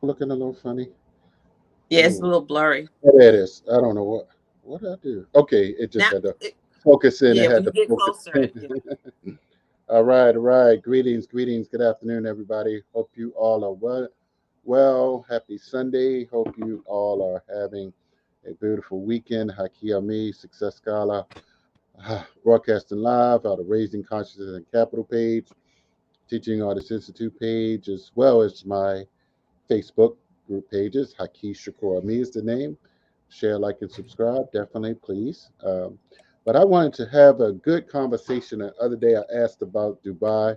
looking a little funny. Yeah, it's a Hmm. little blurry. Oh, there it is. I don't know what did I do. Okay, it just Now, had to focus in. yeah, It when had you to get focus. closer, yeah. All right, all right. Greetings, greetings. Good afternoon, everybody. Hope you all are well. Happy Sunday. Hope you all are having a beautiful weekend. Haki Ami, Success Scholar, broadcasting live out of Raising Consciousness and Capital page, Teaching Artists Institute page, as well as my Facebook group pages. Haki Shakur Ami is the name. Share, like, and subscribe. Definitely, please. But I wanted to have a good conversation. The other day, I asked about Dubai,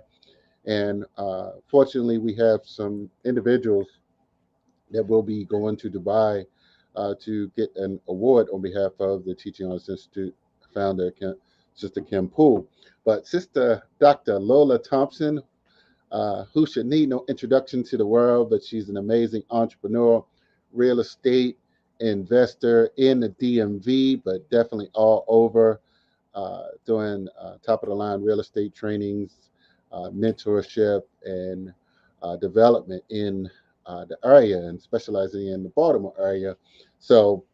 and fortunately, we have some individuals that will be going to Dubai to get an award on behalf of the Teaching Arts Institute founder, Sister Kim Poole. But Sister Dr. Lola Thompson, who should need no introduction to the world, but she's an amazing entrepreneur, real estate investor in the DMV, but definitely all over, doing top of the line real estate trainings, mentorship, and development in the area and specializing in the Baltimore area. So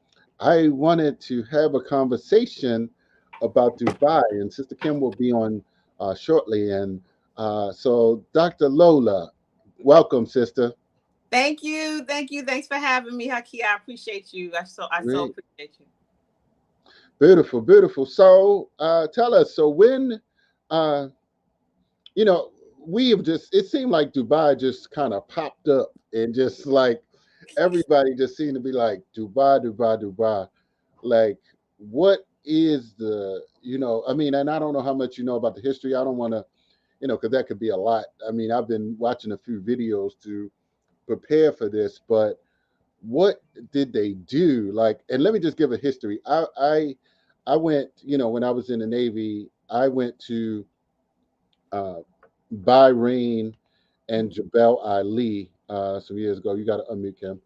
I wanted to have a conversation about Dubai, and Sister Kim will be on shortly. And so, Dr. Lola, welcome, sister. Thank you, thank you, thanks for having me, Haki. I appreciate you. I so Great. appreciate you. Beautiful, beautiful. So, tell us. So, when uh, you know, we have just, it seemed like Dubai just kind of popped up and just like everybody just seemed to be like, Dubai, Dubai, Dubai. Like, what is I mean, and I don't know how much you know about the history. I don't want to, because that could be a lot. I mean, I've been watching a few videos to prepare for this, but what did they do? Like, and let me just give a history. I went, when I was in the Navy, I went to uh, Bahrain and Jebel Ali some years ago. You got to unmute him.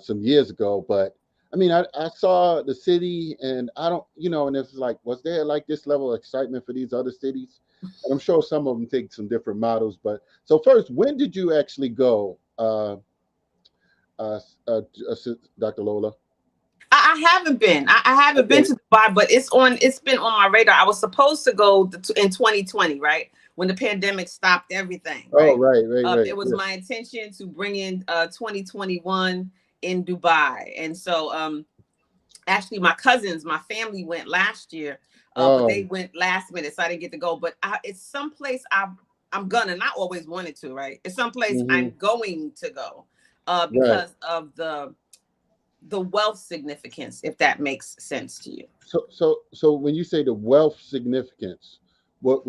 Some years ago, but I mean, I saw the city, and I don't, and it's like, was there like this level of excitement for these other cities? And I'm sure some of them take some different models. But so first, when did you actually go, uh, uh, Dr. Lola? I haven't been. I haven't been Okay. to Dubai, but it's been on my radar. I was supposed to go in 2020, right? When the pandemic stopped everything, Oh, right? right, right, right. It was Yeah. my intention to bring in 2021 in Dubai. And so actually my cousins, my family went last year, but they Oh, went last minute, so I didn't get to go. But it's someplace I'm gonna, not always wanted to, right? It's someplace hmm, I'm going to go right. because of the wealth significance, if that makes sense to you. So when you say the wealth significance, what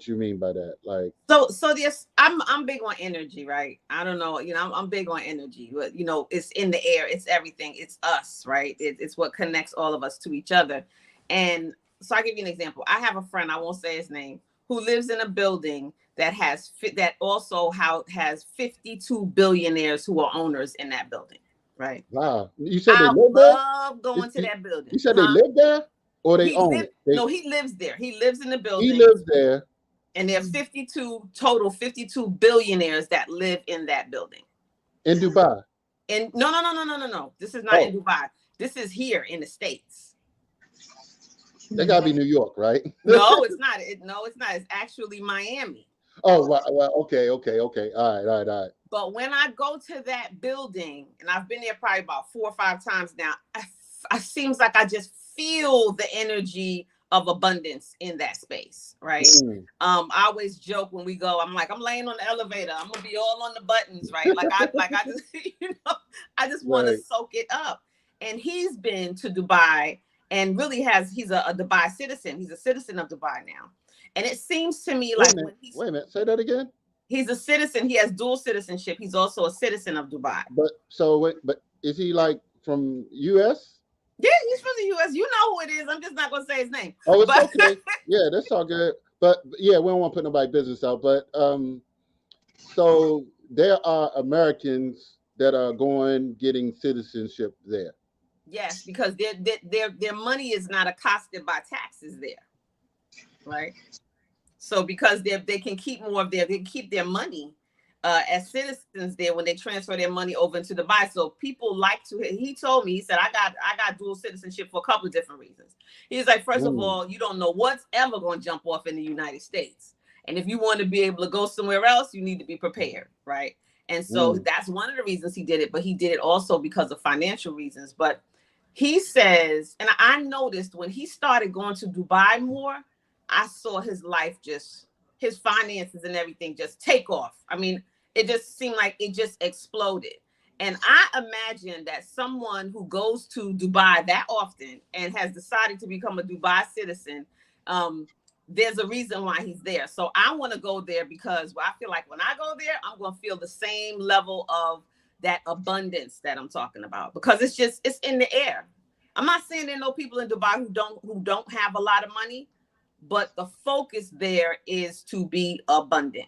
you mean by that? Like, So this, I'm big on energy, right? I don't know, I'm big on energy, but it's in the air, it's everything, it's us, right? It's what connects all of us to each other. And so I give you an example. I have a friend, I won't say his name, who lives in a building that also has 52 billionaires who are owners in that building, right? wow, you said they I live there? love going to that building, You said they huh? live there or they He own lives it? They No, he lives there. He lives in the He building, lives there. and there are 52 billionaires that live in that building. In Dubai. And no. This is not in Oh, Dubai. This is here in the States. they gotta be New York, right? No, it's not. No, it's not. It's actually Miami. Oh, well, okay, okay, okay. All right, all right, all right. But when I go to that building, and I've been there probably about 4 or 5 times now, I seems like I just feel the energy of abundance in that space, right? Mm. I always joke when we go, I'm like, I'm laying on the elevator, I'm gonna be all on the buttons, right? Like I just, I just want to Right. soak it up. And he's been to Dubai and really he's a Dubai citizen. He's a citizen of Dubai now. And it seems to me Wait a like minute. Wait a minute. Say that again. he's a citizen. He has dual citizenship. He's also a citizen of Dubai. But is he like from US? Yeah, he's from the U.S. You know who it is. I'm just not gonna say his name. Oh, it's But okay. Yeah, that's all good. But yeah, we don't want to put nobody business out. But so there are Americans that are going getting citizenship there. yes, because their money is not accosted by taxes there, right? So because they can keep more of they can keep their money as citizens there when they transfer their money over into Dubai. So people like to. He told me, he said, I got dual citizenship for a couple of different reasons. He's like, first of Mm, all, you don't know what's ever going to jump off in the United States, and if you want to be able to go somewhere else, you need to be prepared, right? And so mm, that's one of the reasons he did it, but he did it also because of financial reasons. But he says, and I noticed when he started going to Dubai more, I saw his life just, his finances and everything just take off. I mean, it just seemed like it just exploded. And I imagine that someone who goes to Dubai that often and has decided to become a Dubai citizen, um, there's a reason why he's there. So I want to go there because I feel like when I go there, I'm going to feel the same level of that abundance that I'm talking about, because it's just, it's in the air. I'm not saying there are no people in Dubai who don't have a lot of money, but the focus there is to be abundant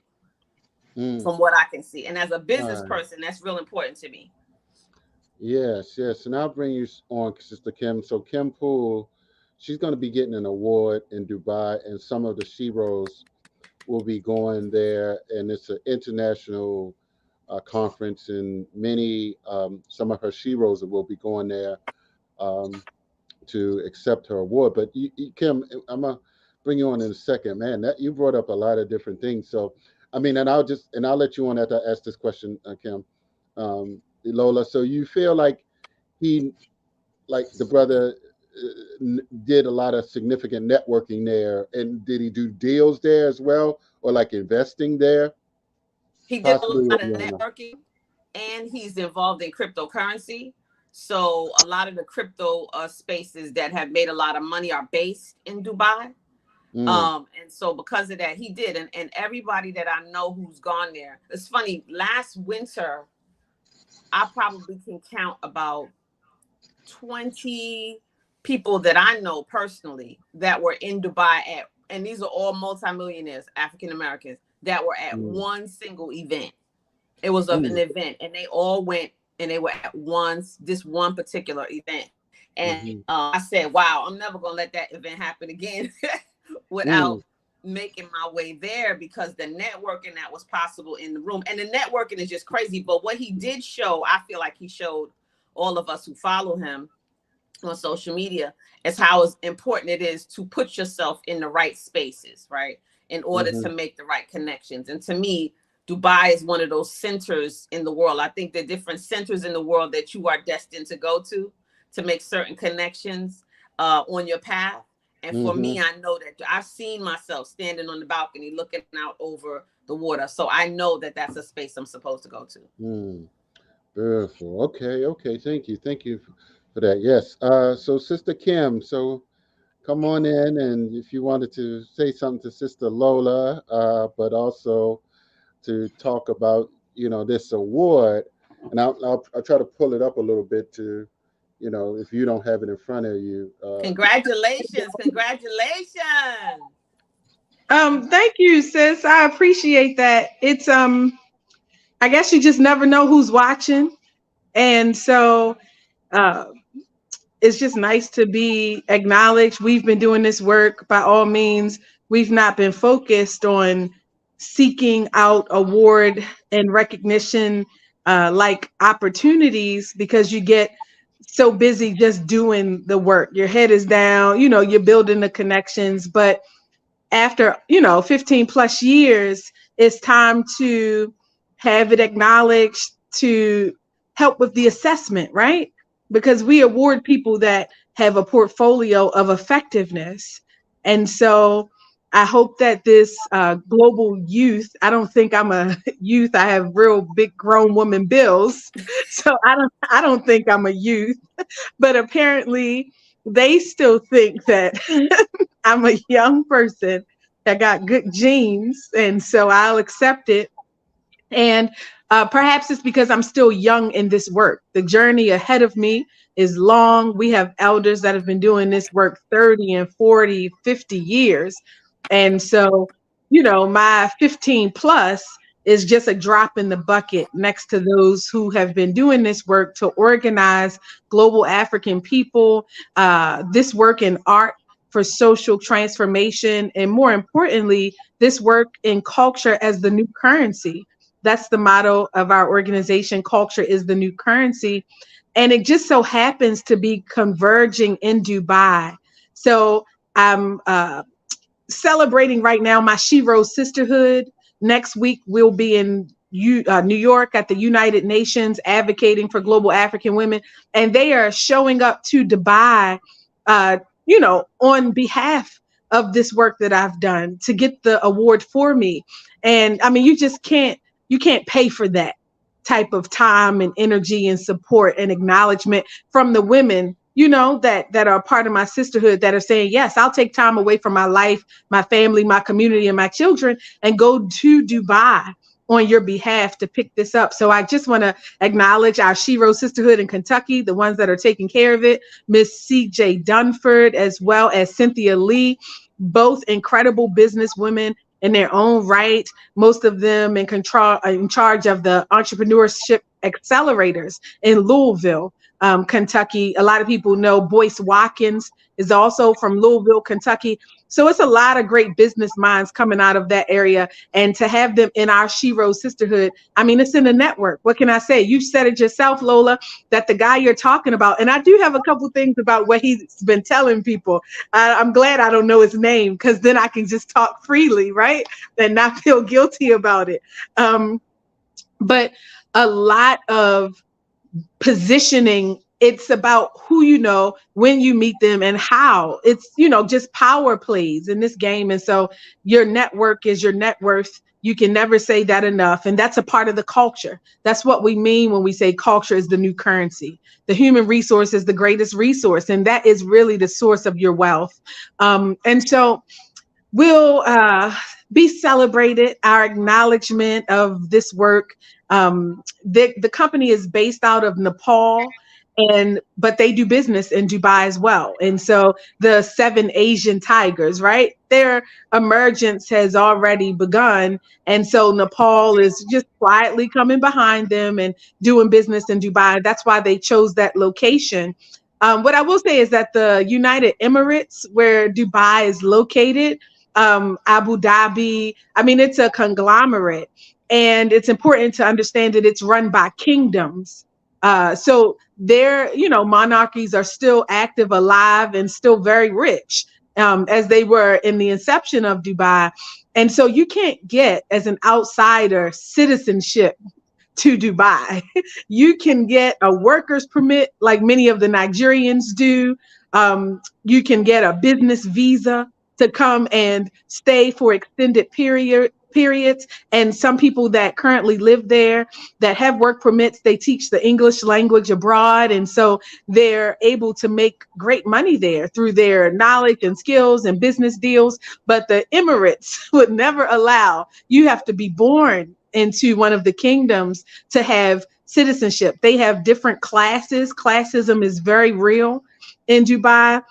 mm. from what I can see. And as a All business right. person, that's real important to me. Yes, yes. And I'll bring you on, Sister Kim. So Kim Poole, she's going to be getting an award in Dubai, and some of the sheroes will be going there, and it's an international conference, and many some of her sheroes will be going there um, to accept her award. But Kim, I'm gonna bring you on in a second, man. That you brought up a lot of different things. So, I mean, and I'll let you on after I ask this question, Kim, Lola. So you feel like he, like the brother, did a lot of significant networking there, and did he do deals there as well, or like investing there? He did a Possibly what lot of you don't know. networking, and he's involved in cryptocurrency. So a lot of the crypto spaces that have made a lot of money are based in Dubai. Mm, And so because of that, he did. And everybody that I know who's gone there, it's funny, last winter, I probably can count about 20 people that I know personally that were in Dubai at, and these are all multimillionaires, African Americans, that were at mm, one single event. It was of an mm, event, and they all went and they were at this one particular event. And mm-hmm, I said, wow, I'm never going to let that event happen again mm, without making my way there, because the networking that was possible in the room, and the networking is just crazy. But what he did show, I feel like he showed all of us who follow him on social media, is how important it is to put yourself in the right spaces, right? In order mm-hmm, to make the right connections. And to me, Dubai is one of those centers in the world. I think the different centers in the world that you are destined to go to make certain connections on your path. And for mm-hmm, me, I know that I've seen myself standing on the balcony looking out over the water. So I know that that's a space I'm supposed to go to. mm. Beautiful. Okay, okay. Thank you for that. Yes. So Sister Kim, so come on in, and if you wanted to say something to Sister Lola, but also to talk about, this award, and I'll try to pull it up a little bit to, if you don't have it in front of you. Congratulations. Congratulations. Thank you, sis. I appreciate that. It's I guess you just never know who's watching. And so uh it's just nice to be acknowledged. We've been doing this work by all means. We've not been focused on seeking out award and recognition like opportunities, because you get so busy just doing the work. Your head is down, you're building the connections, but after 15 plus years, it's time to have it acknowledged, to help with the assessment, right? Because we award people that have a portfolio of effectiveness. And so I hope that this global youth, I don't think I'm a youth, I have real big grown woman bills, so I don't think I'm a youth, but apparently they still think that I'm a young person that got good genes, and so I'll accept it. And perhaps it's because I'm still young in this work. The journey ahead of me is long. We have elders that have been doing this work 30 and 40, 50 years. And so, my 15 plus is just a drop in the bucket next to those who have been doing this work to organize global African people, this work in art for social transformation, and more importantly, this work in culture as the new currency. That's the motto of our organization. Culture is the new currency. And it just so happens to be converging in Dubai. So I'm celebrating right now my Shiro sisterhood. Next week, we'll be in New York at the United Nations advocating for global African women. And they are showing up to Dubai, uh, on behalf of this work that I've done to get the award for me. And I mean, you can't pay for that type of time and energy and support and acknowledgement from the women, that are part of my sisterhood, that are saying, yes, I'll take time away from my life, my family, my community, and my children, and go to Dubai on your behalf to pick this up. So I just want to acknowledge our Shiro sisterhood in Kentucky, the ones that are taking care of it, Miss CJ Dunford, as well as Cynthia Lee, both incredible business women in their own right, most of them in charge of the entrepreneurship accelerators in Louisville, Kentucky. A lot of people know Boyce Watkins is also from Louisville, Kentucky. So it's a lot of great business minds coming out of that area. And to have them in our Shiro sisterhood, I mean, it's in the network. What can I say? You said it yourself, Lola, that the guy you're talking about, and I do have a couple things about what he's been telling people. I'm glad I don't know his name, because then I can just talk freely, right? And not feel guilty about it. But a lot of positioning, it's about who you know, when you meet them, and how. It's just power plays in this game. And so your network is your net worth. You can never say that enough. And that's a part of the culture. That's what we mean when we say culture is the new currency. The human resource is the greatest resource, and that is really the source of your wealth. And so will be celebrated, our acknowledgement of this work. The company is based out of Nepal, but they do business in Dubai as well. And so the 7 Asian tigers, right? Their emergence has already begun. And so Nepal is just quietly coming behind them and doing business in Dubai. That's why they chose that location. What I will say is that the United Emirates, where Dubai is located, Abu Dhabi, I mean, it's a conglomerate. And it's important to understand that it's run by kingdoms. So their, monarchies are still active, alive, and still very rich, as they were in the inception of Dubai. And so you can't get, as an outsider, citizenship to Dubai. You can get a worker's permit like many of the Nigerians do. You can get a business visa to come and stay for extended periods. And some people that currently live there that have work permits, they teach the English language abroad. And so they're able to make great money there through their knowledge and skills and business deals. But the Emirates would never allow, you have to be born into one of the kingdoms to have citizenship. They have different classes. Classism is very real in Dubai.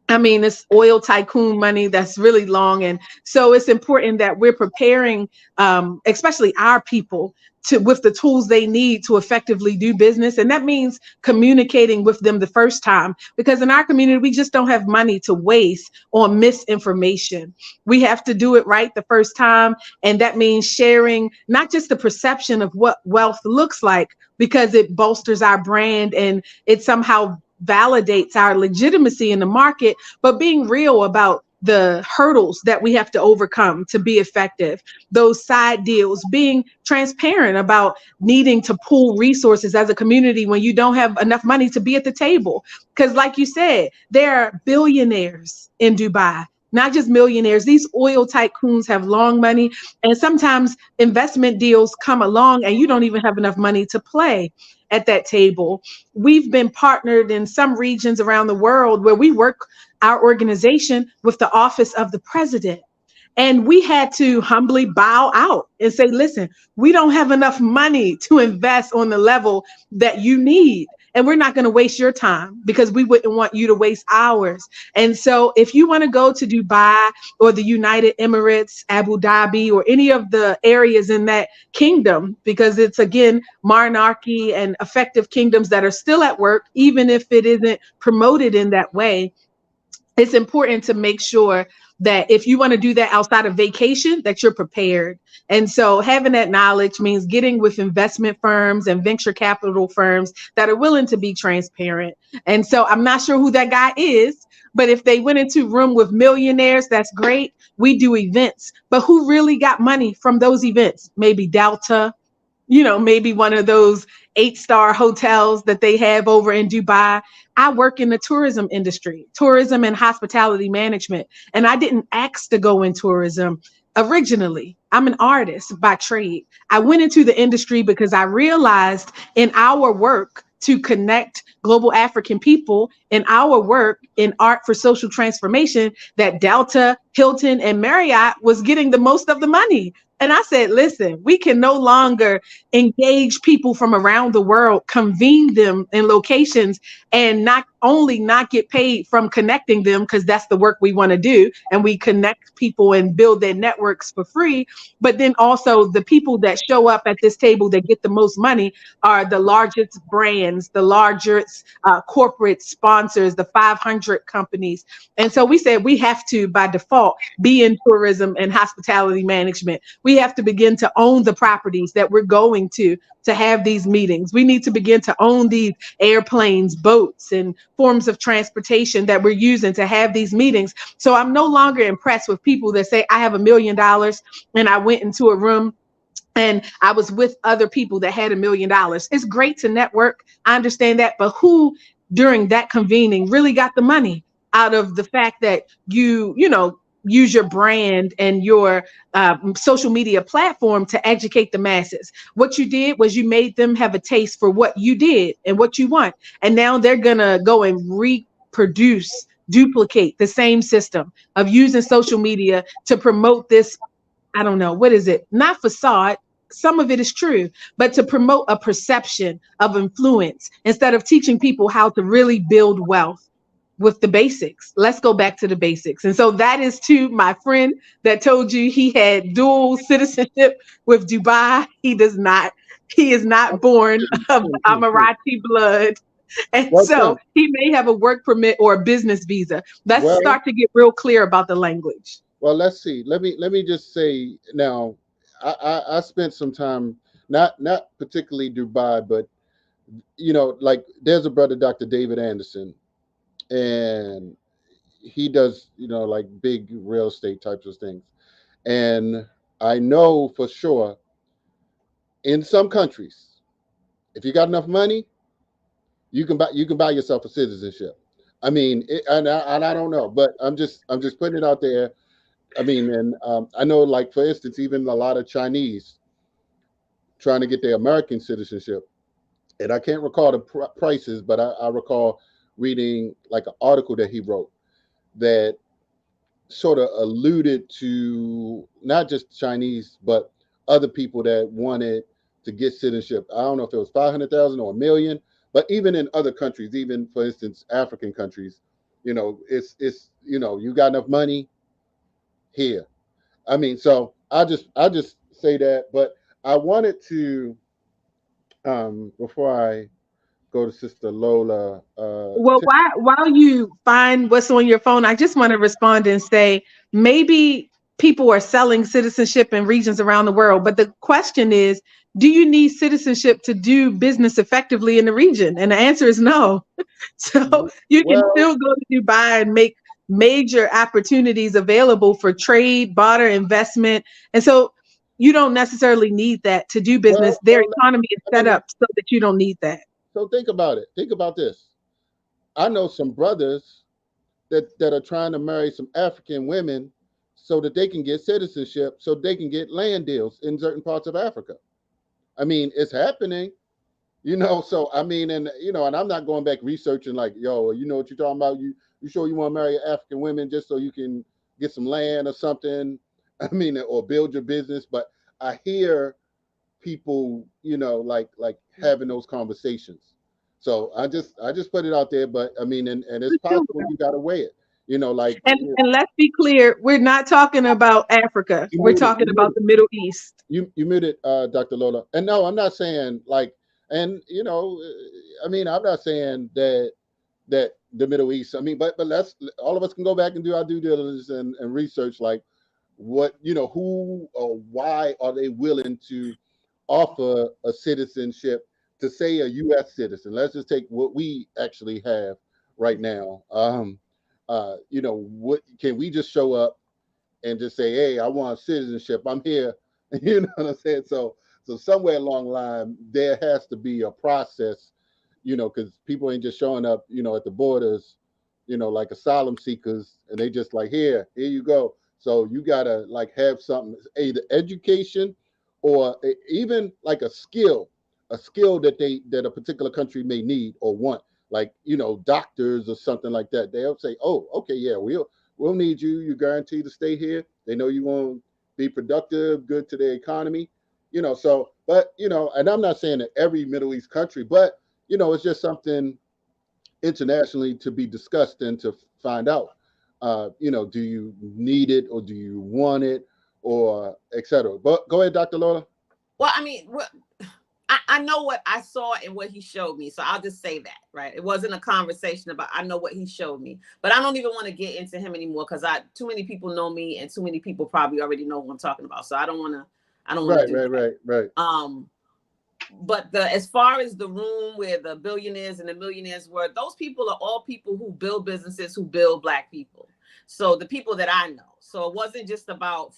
I mean, it's oil tycoon money that's really long. And so it's important that we're preparing, especially our people, with the tools they need to effectively do business. And that means communicating with them the first time, because in our community, we just don't have money to waste on misinformation. We have to do it right the first time. And that means sharing not just the perception of what wealth looks like, because it bolsters our brand and it somehow validates our legitimacy in the market, but being real about the hurdles that we have to overcome to be effective, those side deals, being transparent about needing to pool resources as a community when you don't have enough money to be at the table. Because like you said, there are billionaires in Dubai, not just millionaires. These oil tycoons have long money, and sometimes investment deals come along and you don't even have enough money to play at that table. We've been partnered in some regions around the world where we work our organization with the office of the president. And we had to humbly bow out and say, listen, we don't have enough money to invest on the level that you need. And we're not going to waste your time because we wouldn't want you to waste ours. And so if you want to go to Dubai or the United Emirates, Abu Dhabi, or any of the areas in that kingdom, because it's, again, monarchy and effective kingdoms that are still at work, even if it isn't promoted in that way, it's important to make sure that if you want to do that outside of vacation, that you're prepared. And so having that knowledge means getting with investment firms and venture capital firms that are willing to be transparent. And so I'm not sure who that guy is, but if they went into a room with millionaires, that's great. We do events, but who really got money from those events? Maybe Delta, maybe one of those 8-star hotels that they have over in Dubai. I work in the tourism industry, tourism and hospitality management, and I didn't ask to go in tourism originally. I'm an artist by trade. I went into the industry because I realized in our work to connect global African people, in our work in art for social transformation, that Delta, Hilton, and Marriott was getting the most of the money. And I said, listen, we can no longer engage people from around the world, convene them in locations, and not only not get paid from connecting them, because that's the work we want to do. And we connect people and build their networks for free. But then also the people that show up at this table that get the most money are the largest brands, the largest corporate sponsors, the 500 companies. And so we said we have to, by default, be in tourism and hospitality management. We have to begin to own the properties that we're going to have these meetings. We need to begin to own these airplanes, boats, and forms of transportation that we're using to have these meetings. So I'm no longer impressed with people that say, I have $1 million and I went into a room and I was with other people that had $1 million. It's great to network. I understand that. But who during that convening really got the money out of the fact that use your brand and your social media platform to educate the masses? What you did was you made them have a taste for what you did and what you want. And now they're going to go and reproduce, duplicate the same system of using social media to promote this. I don't know, what is it? Not facade. Some of it is true, but to promote a perception of influence instead of teaching people how to really build wealth with the basics. Let's go back to the basics. And so that is to my friend that told you he had dual citizenship with Dubai. He does not. He is not born of Emirati blood. And Well, so Tim, he may have a work permit or a business visa. Let's well, start to get real clear about the language. well. Let's see. Let me just say now. I spent some time, not particularly Dubai, but like there's a brother, Dr. David Anderson, and he does like big real estate types of things. And I know for sure in some countries, if you got enough money, you can buy yourself a citizenship. I mean, and I don't know, but I'm just putting it out there. I mean, and I know, like for instance, even a lot of Chinese trying to get their American citizenship, and I can't recall the prices, but I recall reading like an article that he wrote that sort of alluded to not just Chinese, but other people that wanted to get citizenship. I don't know if it was 500,000 or a million, but even in other countries, even for instance, African countries, it's you got enough money here. I mean, so I just say that, but I wanted to before I go to Sister Lola. Well, while you find what's on your phone, I just want to respond and say maybe people are selling citizenship in regions around the world, but the question is, do you need citizenship to do business effectively in the region? And the answer is no. So you can Well, still go to Dubai and make major opportunities available for trade, barter, investment. And so you don't necessarily need that to do business. Their well. economy is Let set me. up so that you don't need that. So think about it. Think about this. I know some brothers that are trying to marry some African women so that they can get citizenship, so they can get land deals in certain parts of Africa. I mean, it's happening. So I mean, and and I'm not going back researching like, yo, you know what you're talking about. You sure you want to marry African women just so you can get some land or something? I mean, or build your business. But I hear people, like having those conversations. So I just put it out there, but I mean, and it's possible you got to weigh it. Like And let's be clear, we're not talking about Africa. you We're muted, talking about the Middle East. you muted, Dr. Lola. And no, I'm not saying like, and I mean, I'm not saying that the Middle East. I mean, but let's all of us can go back and do our due diligence and research, like what who or why are they willing to offer a citizenship to say a U.S. citizen. Let's just take what we actually have right now. What can we just show up and just say, "Hey, I want citizenship. I'm here." You know what I'm saying? So somewhere along the line, there has to be a process, because people ain't just showing up, at the borders, like asylum seekers, and they just like, here you go. So you gotta like have something, either education or even like a skill that a particular country may need or want, like doctors or something like that. They'll say, "Oh, okay, yeah, we'll need you. You guaranteed to stay here. They know you won't be productive, good to the economy." So, but and I'm not saying that every Middle East country, but it's just something internationally to be discussed and to find out. Do you need it or do you want it, or etc. But go ahead, Dr. Lola. Well, I mean, I know what I saw and what he showed me. So I'll just say that, right? It wasn't a conversation about, I know what he showed me, but I don't even want to get into him anymore because too many people know me and too many people probably already know what I'm talking about. So I don't want to do that. Right. But as far as the room where the billionaires and the millionaires were, those people are all people who build businesses, who build Black people. So the people that I know. So it wasn't just about,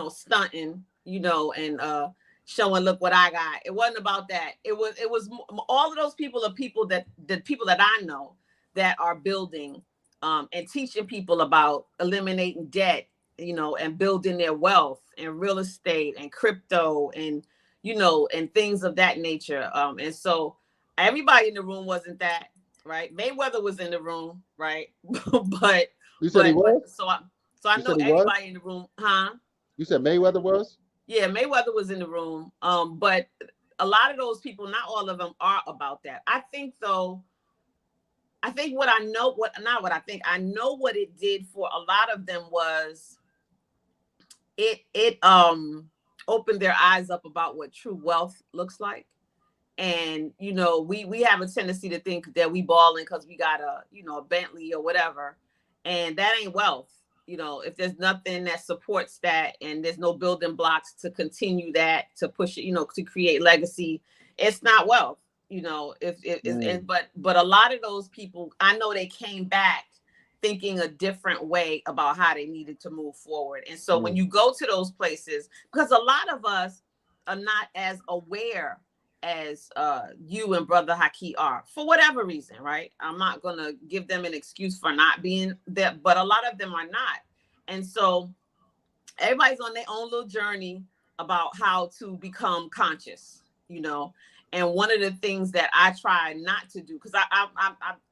stunting, and showing, look what I got. It wasn't about that. It was all of those people are people that the people that I know that are building and teaching people about eliminating debt, and building their wealth and real estate and crypto and and things of that nature. And so everybody in the room wasn't that, right? Mayweather was in the room, right? but You said he was? so I You know said he was? everybody in the room, huh? You said Mayweather was? Yeah, Mayweather was in the room. But a lot of those people, not all of them, are about that. I think though, I know what it did for a lot of them was it opened their eyes up about what true wealth looks like. And we have a tendency to think that we balling because we got a Bentley or whatever, and that ain't wealth. If there's nothing that supports that and there's no building blocks to continue that, to push it, to create legacy, it's not wealth. But a lot of those people, I know they came back thinking a different way about how they needed to move forward. And so when you go to those places, because a lot of us are not as aware as you and Brother Haki are, for whatever reason, right? I'm not gonna give them an excuse for not being there, but a lot of them are not. And so everybody's on their own little journey about how to become conscious, And one of the things that I try not to do, because I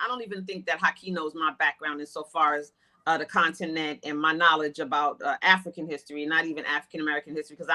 don't even think that Haki knows my background insofar as the continent and my knowledge about African history, not even African American history, because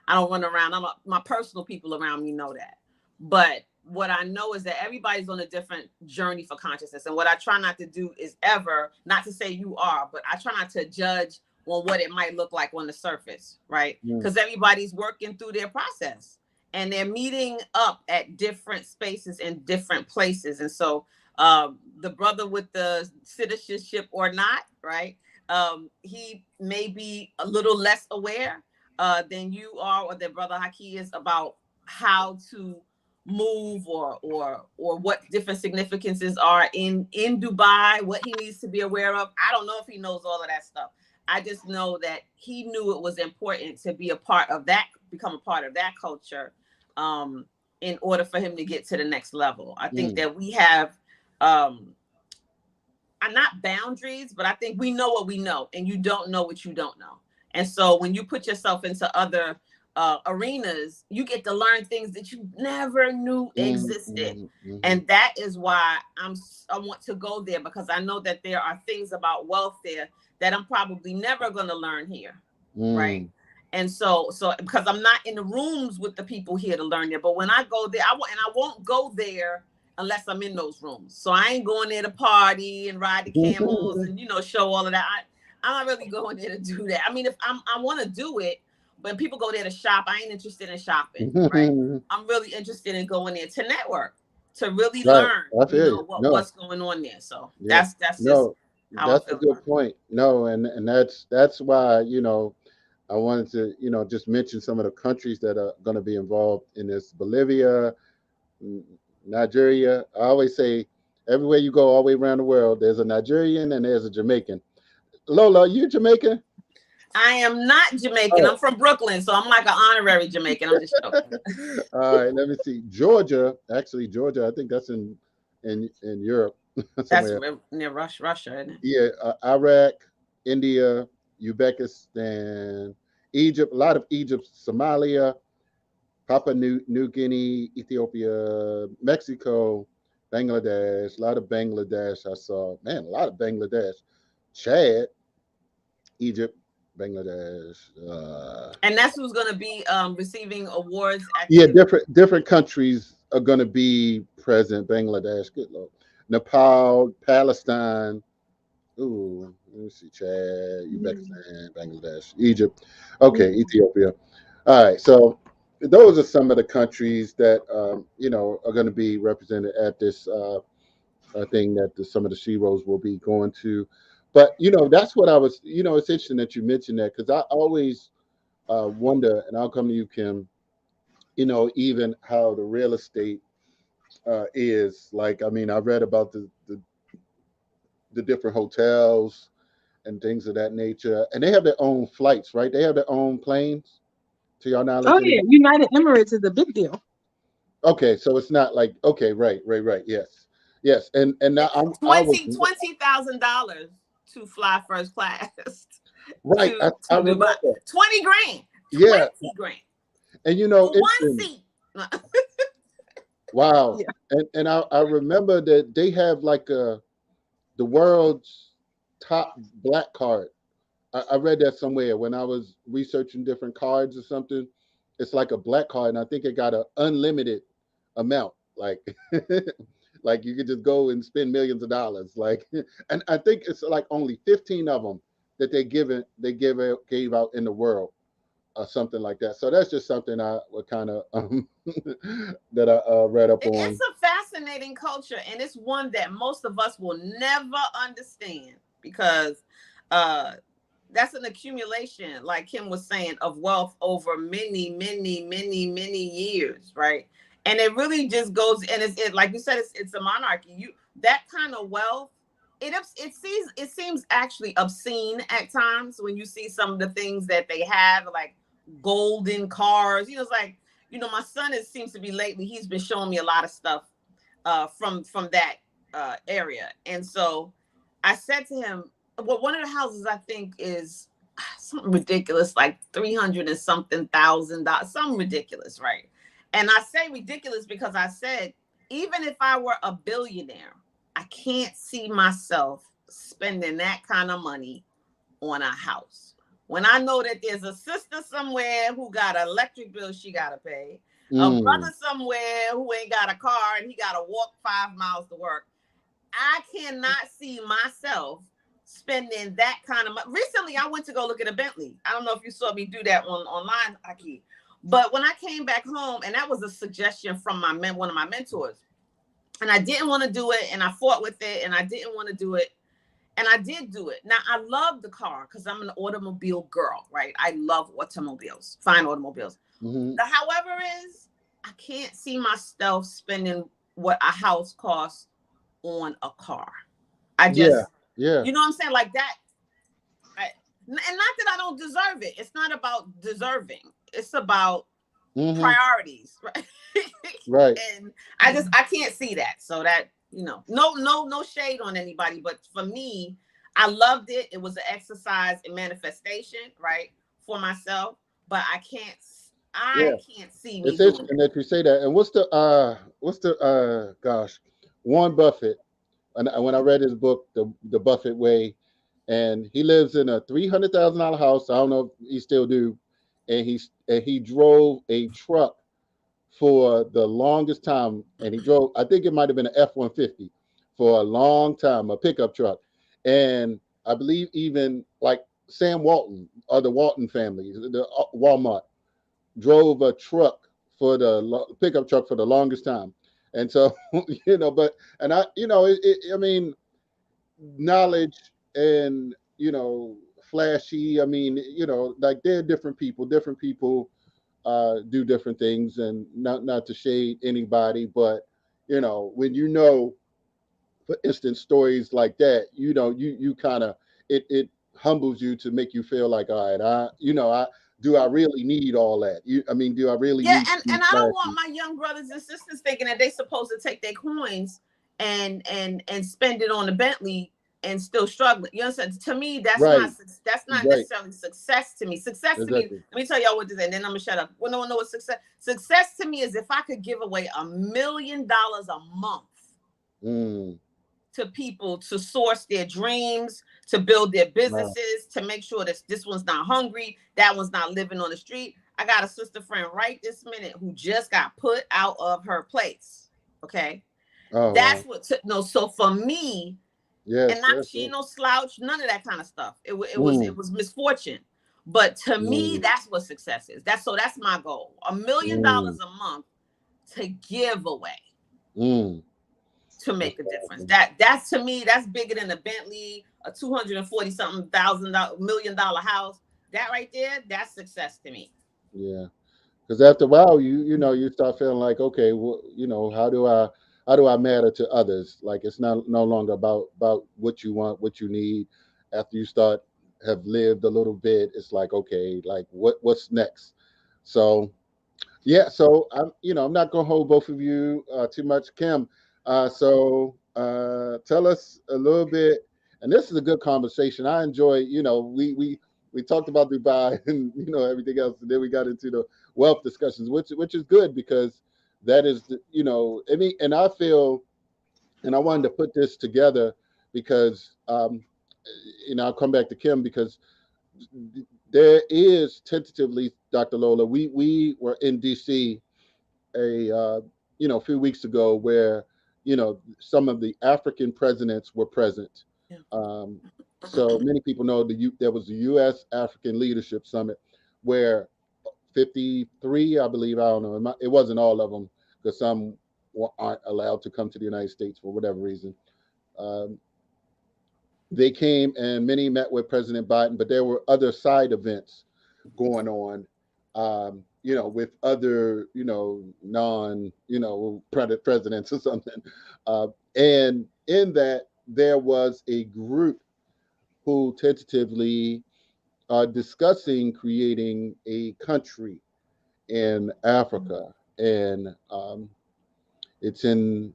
I don't run around. My personal people around me know that. But what I know is that everybody's on a different journey for consciousness. And what I try not to do is ever, not to say you are, but I try not to judge on what it might look like on the surface, right? Because everybody's working through their process and they're meeting up at different spaces and different places. And so the brother with the citizenship or not, right? He may be a little less aware than you are, or that Brother Haki is, about how to move or what different significances are in Dubai, what he needs to be aware of. I don't know if he knows all of that stuff. I just know that he knew it was important to be a part of that, become a part of that culture, in order for him to get to the next level. I think that we have not boundaries, but I think we know what we know, and you don't know what you don't know. And so when you put yourself into other arenas, you get to learn things that you never knew existed. And that is why I want to go there, because I know that there are things about wealth there that I'm probably never going to learn here. Right. And so because I'm not in the rooms with the people here to learn there, but when I go there, I won't go there unless I'm in those rooms. So I ain't going there to party and ride the camels and, show all of that. I'm not really going there to do that. I mean, if I want to do it, when people go there to shop, I ain't interested in shopping, right? I'm really interested in going there to network. to really Right. learn, I feel you. No. what's going on there. So Yeah. that's just No. how I That's a feel good about it. point. No, and that's why, I wanted to, just mention some of the countries that are going to be involved in this. Bolivia, N- Nigeria. I always say everywhere you go, all the way around the world, there's a Nigerian and there's a Jamaican. Lola, you Jamaican? I am not Jamaican. Oh. I'm from Brooklyn, so I'm like an honorary Jamaican. I'm just joking. All right, let me see. Georgia, actually, Georgia, I think that's in Europe That's somewhere. near Russia, isn't it? Yeah, Iraq, India, Uzbekistan, Egypt, a lot of Egypt, Somalia, Papua New Guinea, Ethiopia, Mexico, Bangladesh, a lot of Bangladesh. I saw, man, a lot of Bangladesh, Chad, Egypt, Bangladesh. And that's who's going to be receiving awards at Yeah, the event. different countries are going to be present. Bangladesh, good lord, Nepal, Palestine. Ooh, let me see, Chad, Uzbekistan, Bangladesh, Egypt. Okay, Ethiopia. All right, so those are some of the countries that are going to be represented at this thing that some of the sheroes will be going to. But that's what I was. It's interesting that you mentioned that because I always wonder, and I'll come to you, Kim. Even how the real estate is like. I mean, I read about the different hotels and things of that nature, and they have their own flights, right? They have their own planes. To your Oh knowledge, yeah, anybody? United Emirates is a big deal. Okay, so it's not like okay, right, yes, yes, and now I was $20,000 to fly first class right. I to Dubai. remember. 20 grand. Yeah, 20 grand and for one interesting. seat. Wow, Yeah. and I remember that they have like the world's top black card. I read that somewhere when I was researching different cards or something. It's like a black card, and I think it got an unlimited amount. Like, like you could just go and spend millions of dollars. Like, and I think it's like only 15 of them that gave out in the world or something like that. So that's just something I would kind of that I read up It's on. a fascinating culture, and it's one that most of us will never understand because uh, that's an accumulation, like Kim was saying, of wealth over many, many, many, many years, right? And it really just goes, and like you said, it's a monarchy. That kind of wealth, it seems actually obscene at times when you see some of the things that they have, like golden cars. It's like my son seems to be lately. He's been showing me a lot of stuff from that area, and so I said to him, well, one of the houses I think is something ridiculous, like 300 and something $1,000, something ridiculous, right? And I say ridiculous because I said, even if I were a billionaire, I can't see myself spending that kind of money on a house. When I know that there's a sister somewhere who got an electric bill she got to pay, a Mm, brother somewhere who ain't got a car and he got to walk 5 miles to work, I cannot see myself spending that kind of money. Recently, I went to go look at a Bentley. I don't know if you saw me do that online, Aki. But when I came back home, and that was a suggestion from one of my mentors, and I didn't want to do it, and I fought with it, and I didn't want to do it, and I did do it. Now I love the car because I'm an automobile girl, right? I love automobiles, fine automobiles. hmm. The however is, I can't see myself spending what a house costs on a car. I Yeah, just, yeah. you know what I'm saying? Like that. And not that I don't deserve it. It's not about deserving. It's about Hmm. priorities, right? Right. And I can't see that. So that, no shade on anybody, but for me, I loved it. It was an exercise in manifestation, right? For myself, but I Yeah. can't see me It's doing interesting it. that you say that. And what's the gosh, Warren Buffett. And when I read his book, the Buffett Way, and he lives in a $300,000 house. I don't know if he still do, and he drove a truck for the longest time, and he drove. I think it might have been an F-150 for a long time, a pickup truck, and I believe even like Sam Walton or the Walton family, the Walmart drove a truck for the pickup truck for the longest time. And so, but and I, I mean, knowledge and flashy. I mean, like they're different people. Different people do different things, and not to shade anybody, but when for instance, stories like that, you kind of it humbles you to make you feel like, all right, I do I really need all that? I mean, do I really Yeah, need to be and I don't want flashy? my young brothers and sisters thinking that they supposed to take their coins and spend it on a Bentley and still struggling. You understand? To me, Right, that's not right, necessarily success to me. Success to me, exactly. let me tell y'all what this is, and then I'm gonna shut up. Well, no one knows what success. Success to me is if I could give away $1 million a month Mm, to people to source their dreams, to build their wow. businesses, to make sure that this one's not hungry, that one's not living on the street. I got a sister friend right this minute who just got put out of her place. Okay. Oh That's wow. what took no. So for me, and Yes, not yes, she yes. ain't no slouch, none of that kind of stuff. Mm, It was misfortune. But to me, mm, that's what success is. That's my goal. $1 million mm, a month to give away mm. to That's make a difference. awesome. That's to me, that's bigger than a Bentley, a 240 something $1,000 million house. That right there, that's success to me. Yeah. Because after a while, you start feeling like, okay, well, how do I matter to others? Like it's not no longer about what you want, what you need. After you start have lived a little bit, it's like, okay, like what's next? So yeah, so I'm not gonna hold both of you too much, Kim. Tell us a little bit, and this is a good conversation. I enjoy, we talked about Dubai and everything else, and then we got into the wealth discussions, which is good because that is, I mean, and I feel, and I wanted to put this together because, I'll come back to Kim because there is tentatively, Dr. Lola, we were in DC a few weeks ago where some of the African presidents were present. Yeah. Um, so many people know there was a U.S. African Leadership Summit where 53, I believe, I don't know, it wasn't all of them because some aren't allowed to come to the United States for whatever reason. Um, they came and many met with President Biden, but there were other side events going on, with other, non, presidents or something. And in that, there was a group who tentatively are discussing creating a country in Africa. And it's in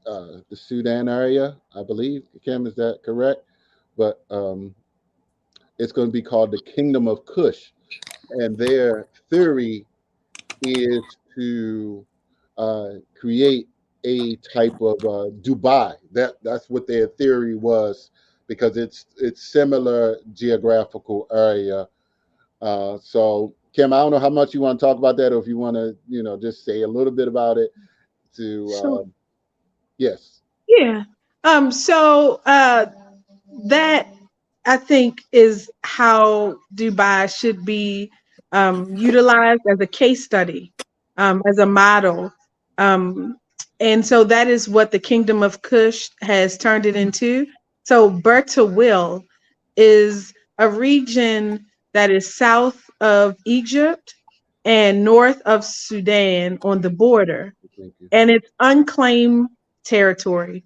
the Sudan area, I believe. Kim, is that correct? But it's going to be called the Kingdom of Kush. And their theory is to create a type of Dubai. That's what their theory was because it's similar geographical area. So Kim, I don't know how much you want to talk about that, or if you want to, just say a little bit about it. To So yes. yeah. So that I think is how Dubai should be utilized as a case study, as a model. Um, and so that is what the Kingdom of Kush has turned it into. So Berta Will is a region that is south of Egypt and north of Sudan on the border, Thank you. and it's unclaimed territory.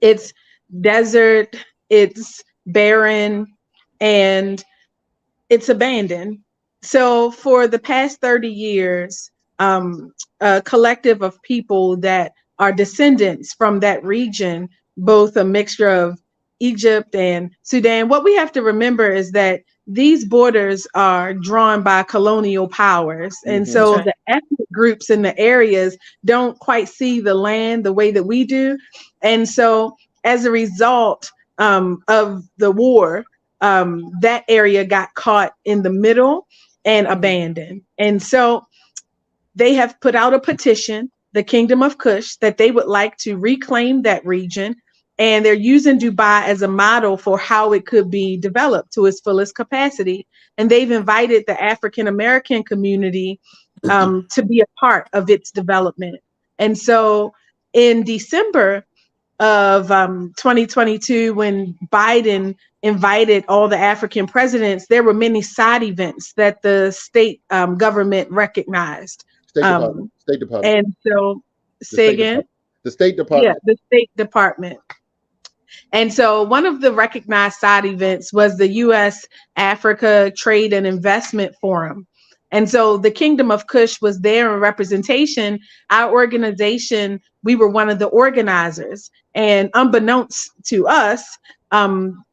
It's desert, it's barren, and it's abandoned. So for the past 30 years, a collective of people that are descendants from that region, both a mixture of Egypt and Sudan, what we have to remember is that these borders are drawn by colonial powers. And Hmm. That's so right. the ethnic groups in the areas don't quite see the land the way that we do. And so as a result of the war, that area got caught in the middle and Mhm. abandoned. And so they have put out a petition, the Kingdom of Kush, that they would like to reclaim that region. And they're using Dubai as a model for how it could be developed to its fullest capacity. And they've invited the African American community to be a part of its development. And so in December of 2022, when Biden invited all the African presidents, there were many side events that the state government recognized. State Department. Um, State Department. and so, The say State again? Department. The State Yeah, Department. the State Department. And so one of the recognized side events was the U.S. Africa Trade and Investment Forum. And so the Kingdom of Kush was there in representation. Our organization, we were one of the organizers. And unbeknownst to us,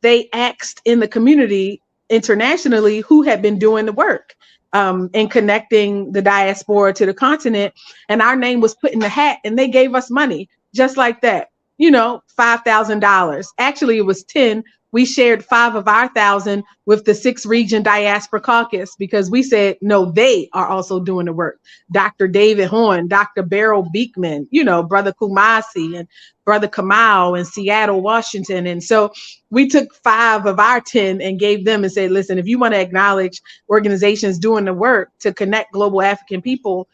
they asked in the community internationally who had been doing the work in connecting the diaspora to the continent. And our name was put in the hat, and they gave us money just like that. $5,000. Actually, it was 10. We shared five of our thousand with the 6 region diaspora caucus because we said, no, they are also doing the work. Dr. David Horn, Dr. Beryl Beekman, Brother Kumasi and Brother Kamau in Seattle, Washington. And so we took 5 of our 10 and gave them and said, listen, if you want to acknowledge organizations doing the work to connect global African people,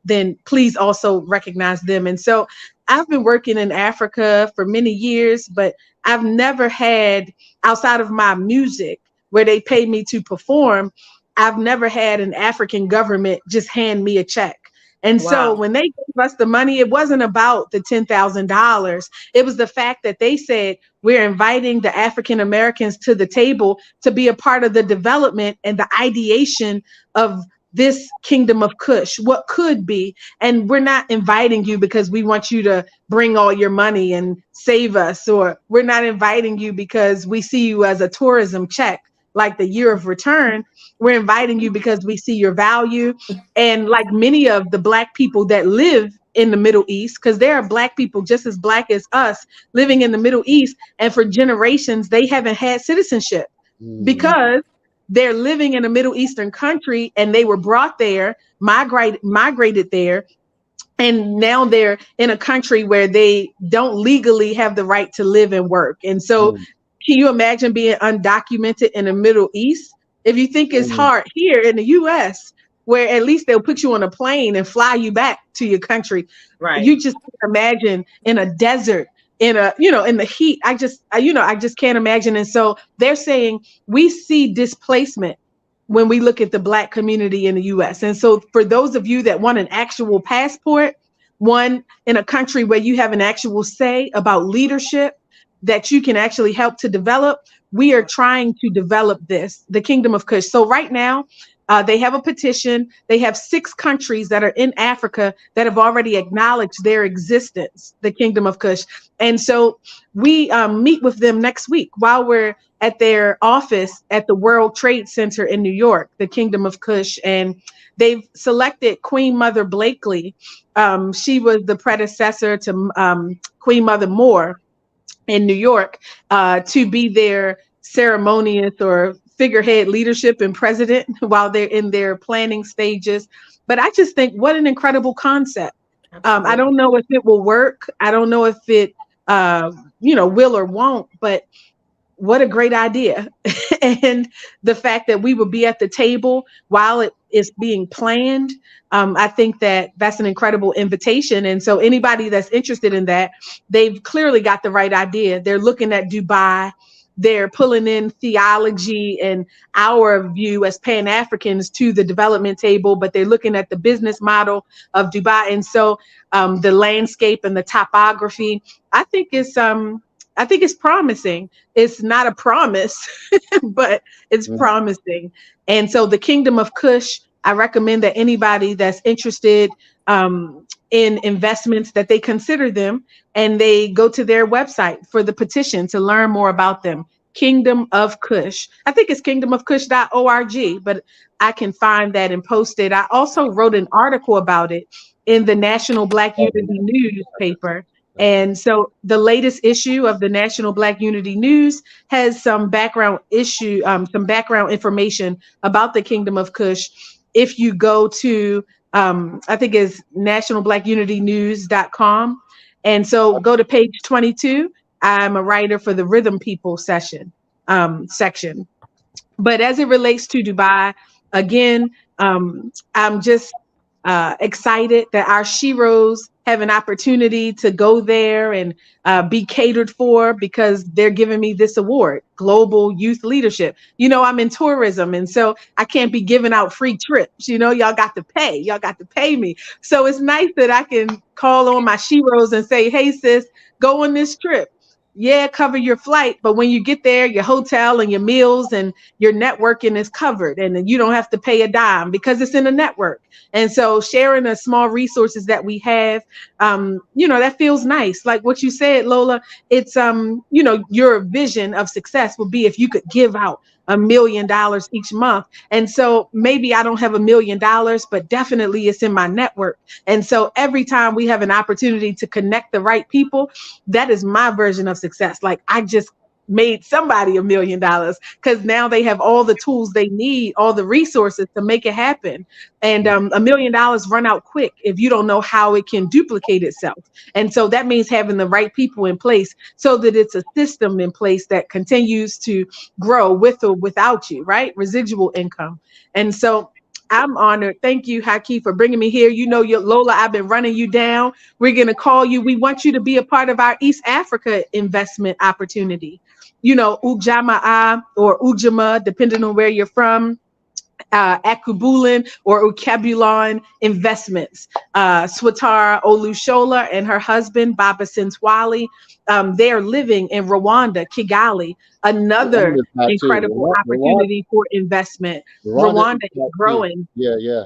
then please also recognize them. And so I've been working in Africa for many years, but I've never had, outside of my music, where they pay me to perform, I've never had an African government just hand me a check. And so Wow. when they gave us the money, it wasn't about the $10,000. It was the fact that they said, we're inviting the African Americans to the table to be a part of the development and the ideation of this Kingdom of Kush, what could be. And we're not inviting you because we want you to bring all your money and save us, or we're not inviting you because we see you as a tourism check, like the year of return. We're inviting you because we see your value. And like many of the Black people that live in the Middle East, because there are Black people just as Black as us living in the Middle East, and for generations, they haven't had citizenship Mm, because they're living in a Middle Eastern country and they were brought there, migrated there, and now they're in a country where they don't legally have the right to live and work. And so mm, can you imagine being undocumented in the Middle East? If you think it's mm, hard here in the US, where at least they'll put you on a plane and fly you back to your country, Right. you just imagine in a desert, in the heat. I just can't imagine. And so they're saying we see displacement when we look at the Black community in the US. And so for those of you that want an actual passport, one in a country where you have an actual say about leadership that you can actually help to develop, we are trying to develop this, the Kingdom of Kush. So right now, they have a petition. They have 6 countries that are in Africa that have already acknowledged their existence, the Kingdom of Kush. And so we meet with them next week while we're at their office at the World Trade Center in New York, the Kingdom of Kush. And they've selected Queen Mother Blakely. She was the predecessor to Queen Mother Moore in New York, to be their ceremonious or figurehead leadership and president while they're in their planning stages. But I just think what an incredible concept. I don't Absolutely. know if it will work. I don't know if it, will or won't, but what a great idea. And the fact that we would be at the table while it is being planned, I think that that's an incredible invitation. And so anybody that's interested in that, they've clearly got the right idea. They're looking at Dubai. They're pulling in theology and our view as Pan-Africans to the development table, but they're looking at the business model of Dubai. And so the landscape and the topography, I think it's promising. It's not a promise, but it's mm. promising. And so the Kingdom of Kush, I recommend that anybody that's interested in investments, that they consider them and they go to their website for the petition to learn more about them. Kingdom of Kush. I think it's kingdomofkush.org, but I can find that and post it. I also wrote an article about it in the National Black Oh, Unity newspaper. okay. And so the latest issue of the National Black Unity News has some background information about the Kingdom of Kush. If you go to, I think it's nationalblackunitynews.com. And so go to page 22. I'm a writer for the Rhythm People section. But as it relates to Dubai, again, I'm just excited that our sheroes have an opportunity to go there and be catered for because they're giving me this award, Global Youth Leadership. I'm in tourism, and so I can't be giving out free trips. Y'all got to pay. Y'all got to pay me. So it's nice that I can call on my sheroes and say, hey, sis, go on this trip. Yeah, cover your flight, but when you get there, your hotel and your meals and your networking is covered, and then you don't have to pay a dime because it's in a network. And so sharing the small resources that we have, that feels nice. Like what you said, Lola, it's, your vision of success would be if you could give out $1 million each month. And so maybe I don't have $1 million, but definitely it's in my network. And so every time we have an opportunity to connect the right people, that is my version of success. Like I just made somebody $1 million because now they have all the tools they need, all the resources to make it happen. And $1 million run out quick if you don't know how it can duplicate itself. And so that means having the right people in place so that it's a system in place that continues to grow with or without you, right? Residual income. And so I'm honored. Thank you, Haki, for bringing me here. Lola, I've been running you down. We're going to call you. We want you to be a part of our East Africa investment opportunity. Ujamaa or Ujama, depending on where you're from. Akubulin or Ukabulon Investments. Swatara Olushola and her husband, Baba Sintwali, they are living in Rwanda, Kigali, another Rwanda's hot too. incredible Rwanda, opportunity for investment. Rwanda is Rwanda is hot too. growing. Yeah, yeah,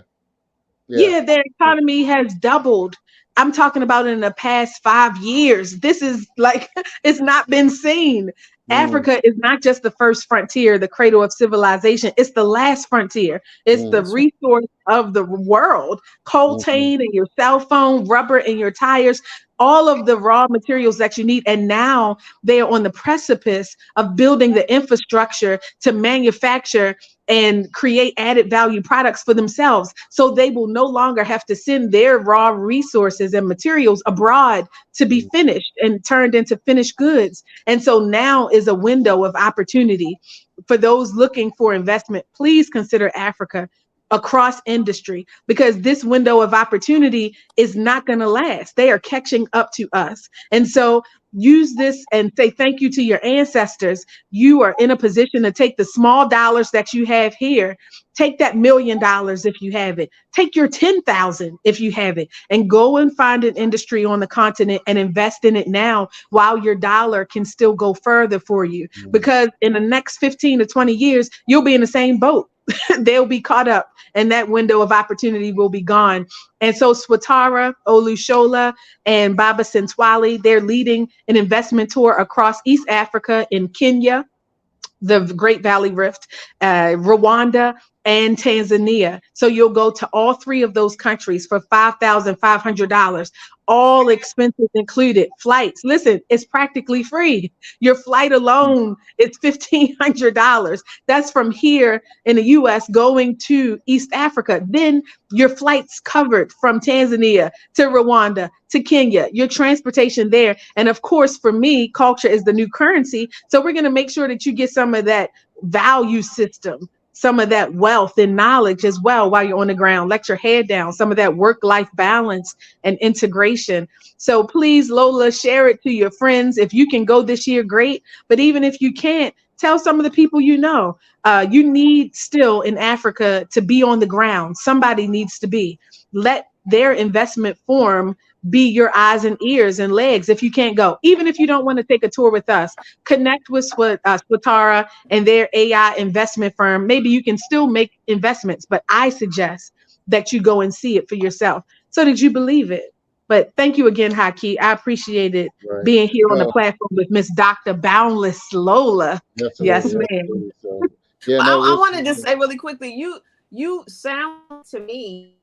yeah. Yeah, their economy has doubled. I'm talking about in the past 5 years. This is like, it's not been seen. Mm, Africa is not just the first frontier, the cradle of civilization. It's the last frontier. It's the mm, resource of the world. mm, Coltan and your cell phone, rubber in your tires, all of the raw materials that you need. And now they are on the precipice of building the infrastructure to manufacture and create added value products for themselves. So they will no longer have to send their raw resources and materials abroad to be mm, finished and turned into finished goods. And so now is a window of opportunity for those looking for investment. Please consider Africa across industry because this window of opportunity is not going to last. They are catching up to us. And so use this and say thank you to your ancestors. You are in a position to take the small dollars that you have here, take that $1 million if you have it, take your 10,000 if you have it, and go and find an industry on the continent and invest in it now while your dollar can still go further for you. mm. Because in the next 15 to 20 years, you'll be in the same boat. They'll be caught up and that window of opportunity will be gone. And so Swatara Olushola and Baba Sintwali, they're leading an investment tour across East Africa in Kenya, the Great Valley Rift, Rwanda, and Tanzania. So you'll go to all three of those countries for $5,500, all expenses included. Flights, listen, it's practically free. Your flight alone is $1,500. That's from here in the US going to East Africa. Then your flights covered from Tanzania to Rwanda to Kenya, your transportation there. And of course, for me, culture is the new currency. So we're going to make sure that you get some of that value system, some of that wealth and knowledge as well while you're on the ground. Let your head down, some of that work-life balance and integration. So please, Lola, share it to your friends. If you can go this year, great. But even if you can't, tell some of the people you know. You need still in Africa to be on the ground. Somebody needs to be. Let their investment form be your eyes and ears and legs if you can't go. Even if you don't want to take a tour with us, connect with Swatara and their AI investment firm. Maybe you can still make investments, but I suggest that you go and see it for yourself so that you believe it. But thank you again, Haki. I appreciate it Right. being here on the No, platform with Miss Dr. Boundless Lola. Yes, absolutely, ma'am. absolutely. So, yeah, But no, I it's want to just say really quickly, you sound to me,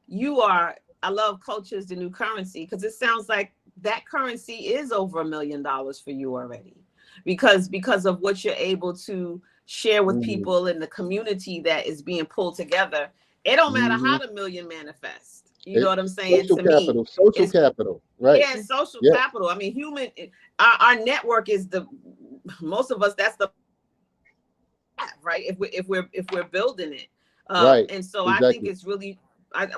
you are. I love culture is the new currency because it sounds like that currency is over $1 million for you already, because of what you're able to share with mm, people in the community that is being pulled together. It don't matter how mhm. the million manifest. You know It, what I'm saying? To me, social it's capital, right? yeah, it's social Yep, capital. I mean, our network is the most of us. That's the right. If we're building it, right, and so I think exactly. it's really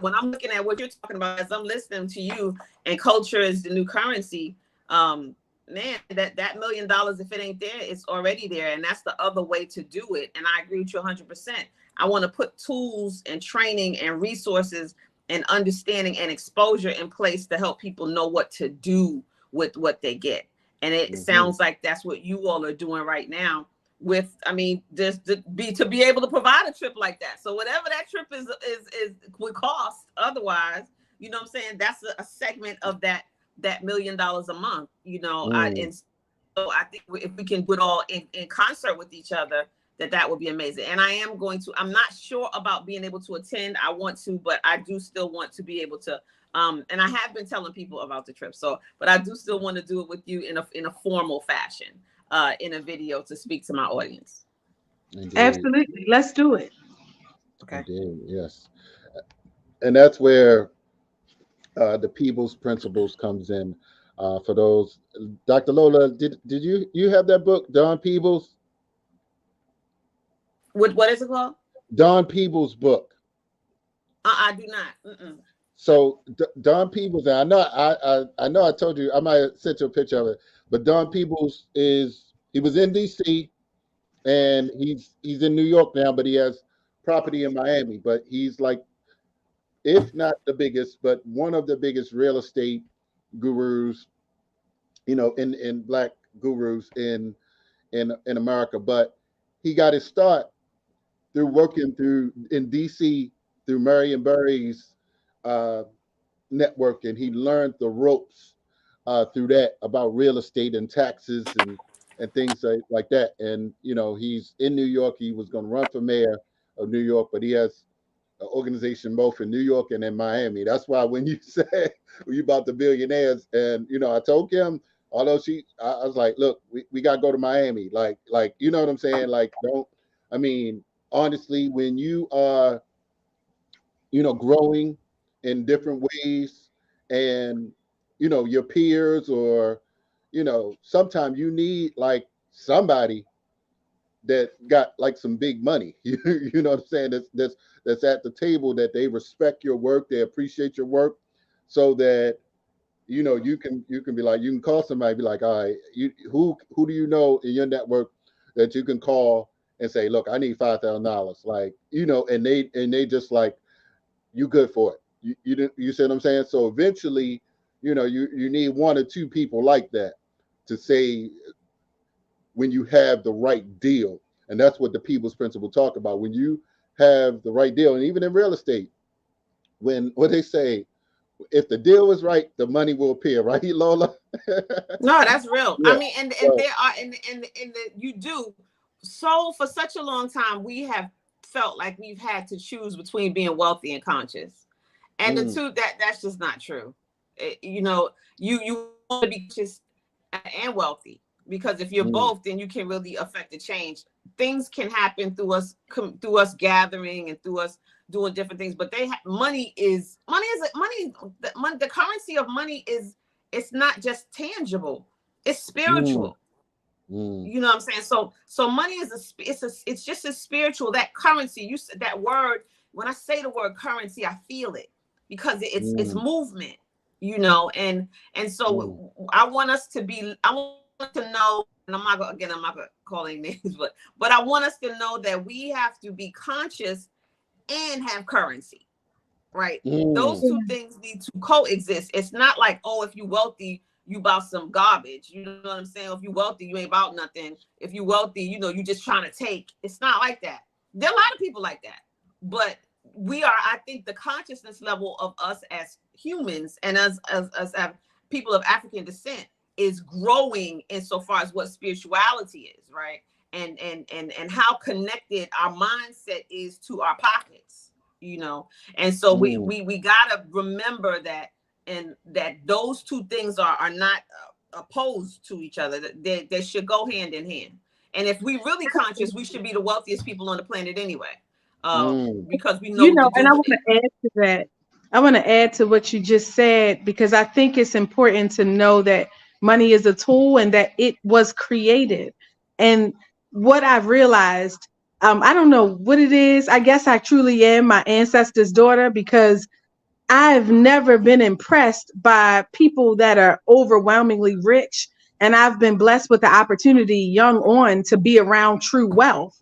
when I'm looking at what you're talking about, as I'm listening to you, and culture is the new currency. Man, that $1 million, if it ain't there, it's already there, and that's the other way to do it. And I agree with you 100%. I want to put tools and training and resources and understanding and exposure in place to help people know what to do with what they get. And it Mm-hmm. sounds like that's what you all are doing right now. With, I mean, just to be able to provide a trip like that. So whatever that trip is would cost otherwise, you know what I'm saying? That's a segment of that $1 million a month, you know. Mm. And so I think if we can do it all in concert with each other, that would be amazing. And I am going to, I'm not sure about being able to attend. I want to, but I do still want to be able to, and I have been telling people about the trip. So, but I do still want to do it with you in a formal fashion, in a video to speak to my audience. Indeed. Absolutely. Let's do it. Okay. Indeed. Yes. And that's where the People's Principles comes in. For those, Dr. Lola, did you have that book, Don Peebles? What is it called? Don Peebles' book. I do not. Mm-mm. So Don Peebles, and I know I know I told you I might have sent you a picture of it, but Don Peebles he was in DC and he's in New York now, but he has property in Miami. But he's like, if not the biggest, but one of the biggest real estate gurus, in black gurus in America. But he got his start through working through in DC through Marion Barry's uh, network, and he learned the ropes through that about real estate and taxes and things like that. And he's in New York. He was going to run for mayor of New York, but he has an organization both in New York and in Miami. That's why when you said you about the billionaires, and I told him, although I was like, look, we got to go to Miami, like you know what I'm saying, like don't. I mean, honestly, when you are growing in different ways, and your peers, or sometimes you need like somebody that got like some big money. You know what I'm saying, that's at the table, that they respect your work, they appreciate your work, so that you can be like, you can call somebody, be like, all right, who do you know in your network that you can call and say, look, I need $5,000, like, and they just like, you good for it. You see what I'm saying? So eventually, you need one or two people like that to say, when you have the right deal. And that's what the People's Principle talk about. When you have the right deal, and even in real estate, when what they say, if the deal is right, the money will appear, right, Lola? No, that's real. I Yeah. mean, and So, there are, and you do. So for such a long time, we have felt like we've had to choose between being wealthy and conscious, and the mm, two, that's just not true. You want to be conscious and wealthy, because if you're mm, both, then you can really affect the change. Things can happen through us gathering and through us doing different things, but the currency of money is, it's not just tangible, it's mm, spiritual. mm, You know what I'm saying? So money is it's just as spiritual. That currency, you said that word. When I say the word currency, I feel it, because it's mm, movement, and mm, so I want us to be, I want to know, and I'm not gonna call any names, but I want us to know that we have to be conscious and have currency, right? Those mm, two things need to coexist. It's not like, oh, if you wealthy, you about some garbage. You know what I'm saying? If you wealthy, you ain't about nothing. If you wealthy, you just trying to take. It's not like that. There are a lot of people like that, but I think the consciousness level of us as humans, and as people of African descent, is growing insofar as what spirituality is, right? And how connected our mindset is to our pockets, and so we mm, we we gotta remember that, and that those two things are not opposed to each other. They should go hand in hand. And if we really conscious, we should be the wealthiest people on the planet anyway, mm, because we know what to And do I with want it. to add to that. I want to add to what you just said, because I think it's important to know that money is a tool and that it was created. And what I've realized I don't know what it is. I guess I truly am my ancestors' daughter because I've never been impressed by people that are overwhelmingly rich. And I've been blessed with the opportunity young on to be around true wealth.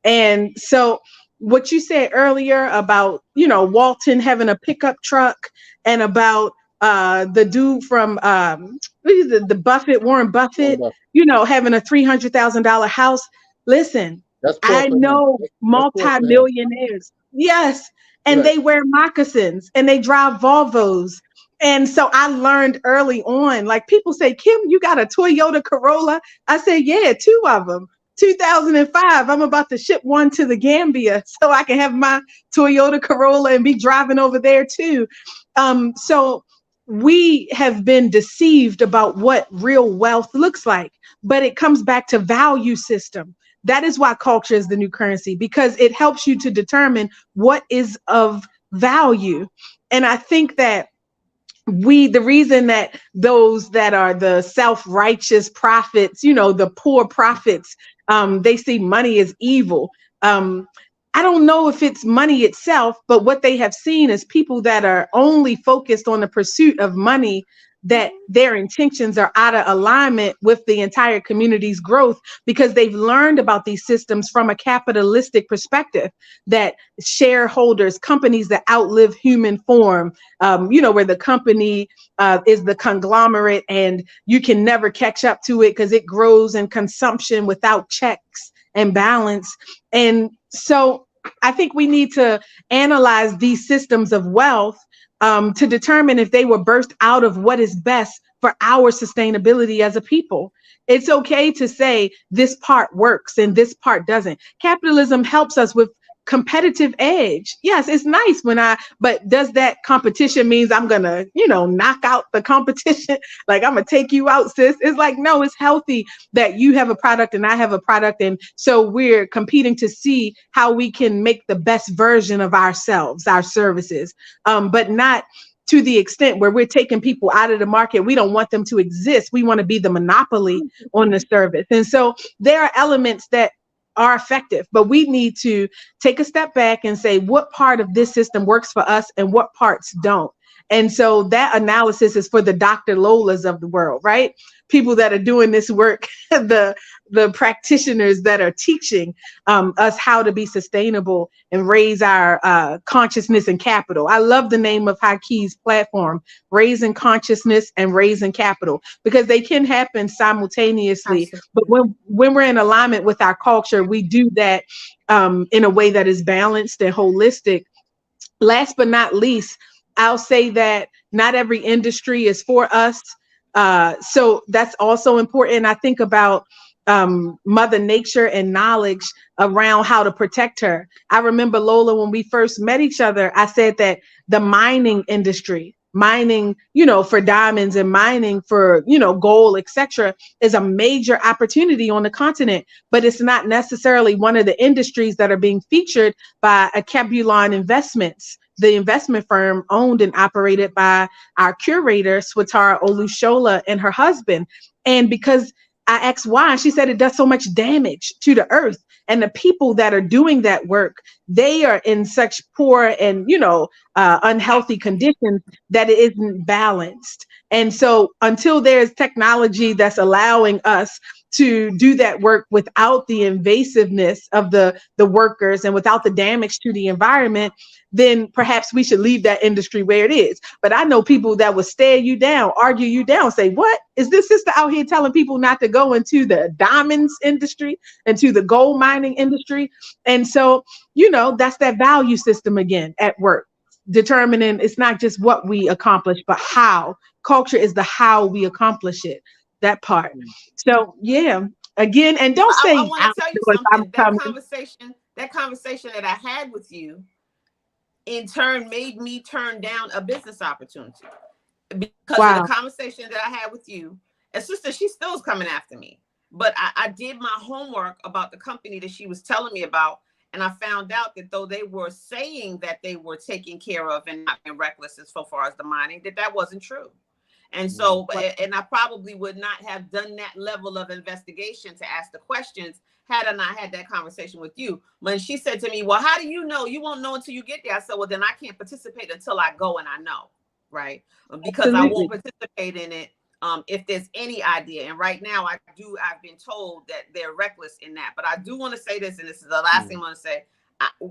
And so what you said earlier about, Walton having a pickup truck and about the dude from what is it, the Buffett, Warren What Buffett, about having a $300,000 house. Listen, that's poor I for him. know That's poor for him. multimillionaires. Yes. And Right. they wear moccasins and they drive Volvos. And so I learned early on, like people say, Kim, you got a Toyota Corolla? I said, yeah, two of them. 2005, I'm about to ship one to the Gambia so I can have my Toyota Corolla and be driving over there too. So we have been deceived about what real wealth looks like, but it comes back to value system. That is why culture is the new currency, because it helps you to determine what is of value. And I think that the reason that those that are the self-righteous prophets, the poor prophets, they see money as evil. I don't know if it's money itself, but what they have seen is people that are only focused on the pursuit of money, that their intentions are out of alignment with the entire community's growth, because they've learned about these systems from a capitalistic perspective, that shareholders, companies that outlive human form, where the company is the conglomerate and you can never catch up to it because it grows in consumption without checks and balance. And so I think we need to analyze these systems of wealth to determine if they were birthed out of what is best for our sustainability as a people. It's okay to say this part works and this part doesn't. Capitalism helps us with competitive edge. Yes, it's nice but does that competition means I'm gonna, knock out the competition? Like I'm gonna take you out, sis. It's like, no, it's healthy that you have a product and I have a product. And so we're competing to see how we can make the best version of ourselves, our services, but not to the extent where we're taking people out of the market. We don't want them to exist. We want to be the monopoly on the service. And so there are elements that are effective, but we need to take a step back and say what part of this system works for us and what parts don't. And so that analysis is for the Dr. Lolas of the world, right? People that are doing this work, the practitioners that are teaching us how to be sustainable and raise our consciousness and capital. I love the name of Haki's platform, Raising Consciousness and Raising Capital, because they can happen simultaneously. Absolutely. But when we're in alignment with our culture, we do that in a way that is balanced and holistic. Last but not least, I'll say that not every industry is for us. So that's also important. I think about Mother Nature and knowledge around how to protect her. I remember, Lola, when we first met each other, I said that the mining industry, mining, for diamonds and mining for, gold, etc., is a major opportunity on the continent, but it's not necessarily one of the industries that are being featured by a Cabulon Investments, the investment firm owned and operated by our curator, Swatara Olushola, and her husband. And because I asked why, she said it does so much damage to the earth. And the people that are doing that work, they are in such poor and, unhealthy conditions that it isn't balanced. And so until there's technology that's allowing us to do that work without the invasiveness of the workers and without the damage to the environment, then perhaps we should leave that industry where it is. But I know people that will stare you down, argue you down, say, what is this sister out here telling people not to go into the diamonds industry, into the gold mining industry? And so, that's that value system again at work, determining it's not just what we accomplish, but how. Culture is the how we accomplish it, that part. So, yeah, again, and don't I say, want I to tell you don't know if I'm something. That coming. conversation, that conversation that I had with you, in turn, made me turn down a business opportunity because of the Wow. conversation that I had with you. And sister, she still is coming after me. But I did my homework about the company that she was telling me about. And I found out that though they were saying that they were taking care of and not being reckless as so far as the mining, that wasn't true. And Mm, so, and I probably would not have done that level of investigation to ask the questions had I not had that conversation with you. When she said to me, well, how do you know? You won't know until you get there. I said, well, then I can't participate until I go and I know, right? Because I won't Absolutely. participate in it if there's any idea. And right now, I've been told that they're reckless in that. But I do want to say this, and this is the last thing mm, I want to say.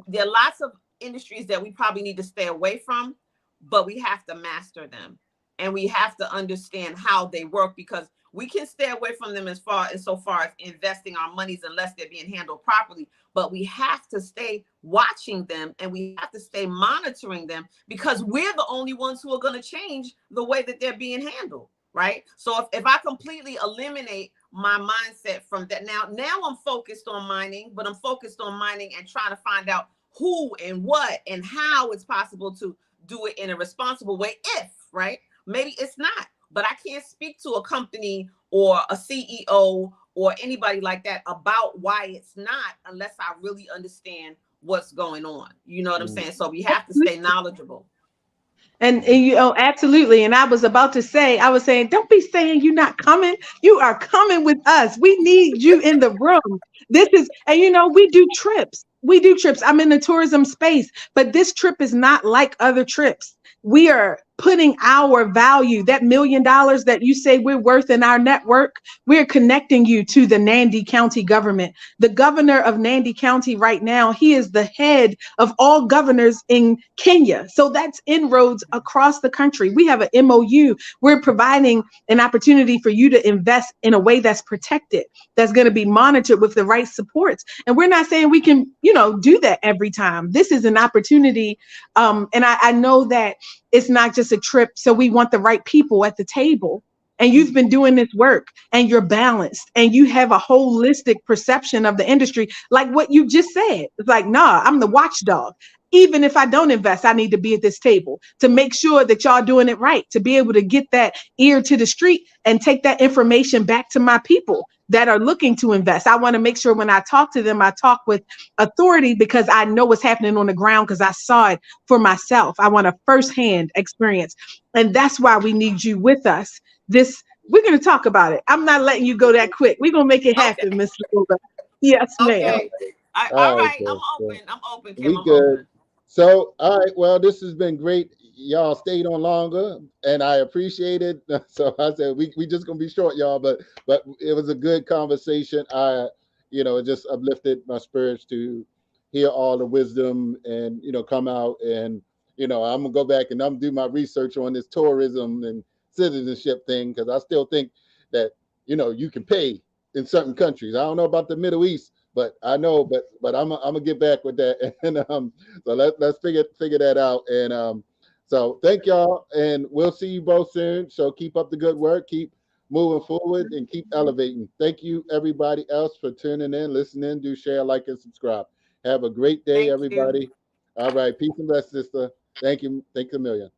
There are lots of industries that we probably need to stay away from, but we have to master them and we have to understand how they work, because we can stay away from them as far as so far as investing our monies unless they're being handled properly. But we have to stay watching them and we have to stay monitoring them, because we're the only ones who are going to change the way that they're being handled. Right. So if I completely eliminate my mindset from that, now I'm focused on mining, but I'm focused on mining and trying to find out who and what and how it's possible to do it in a responsible way. If, right, maybe it's not, but I can't speak to a company or a CEO or anybody like that about why it's not unless I really understand what's going on. You know what I'm mm, saying? So we have to stay knowledgeable. And you know, absolutely. And I was about to say, I was saying, don't be saying you're not coming. You are coming with us. We need you in the room. This is, and you know, we do trips. We do trips. I'm in the tourism space, but this trip is not like other trips. We are putting our value, that $1 million that you say we're worth in our network, we're connecting you to the Nandi County government. The governor of Nandi County right now, he is the head of all governors in Kenya. So that's inroads across the country. We have an MOU. We're providing an opportunity for you to invest in a way that's protected, that's going to be monitored with the right supports. And we're not saying we can, you know, do that every time. This is an opportunity. And I know that it's not just a trip. So we want the right people at the table. And you've been doing this work and you're balanced and you have a holistic perception of the industry, like what you just said. It's like, nah, I'm the watchdog. Even if I don't invest, I need to be at this table to make sure that y'all doing it right, to be able to get that ear to the street and take that information back to my people that are looking to invest. I want to make sure when I talk to them, I talk with authority because I know what's happening on the ground because I saw it for myself. I want a firsthand experience. And that's why we need you with us. This we're going to talk about it. I'm not letting you go that quick. We're going to make it Okay. happen, Miss Lola. Yes, ma'am. Okay. All all right, right. I'm so, open. I'm open, Kim. we I'm good. open. So, all right. Well, this has been great. Y'all stayed on longer, and I appreciate it. So I said we just gonna be short, y'all, but it was a good conversation. It just uplifted my spirits to hear all the wisdom and come out and I'm gonna go back and I'm gonna do my research on this tourism and citizenship thing because I still think that you can pay in certain countries. I don't know about the Middle East, but I know, but I'm gonna get back with that and so let's figure that out. And so thank y'all, and we'll see you both soon. So keep up the good work, keep moving forward, and keep elevating. Thank you, everybody else, for tuning in, listening. Do share, like, and subscribe. Have a great day, Thank you. everybody. All right, peace and bless, sister. Thank you. Thanks a million.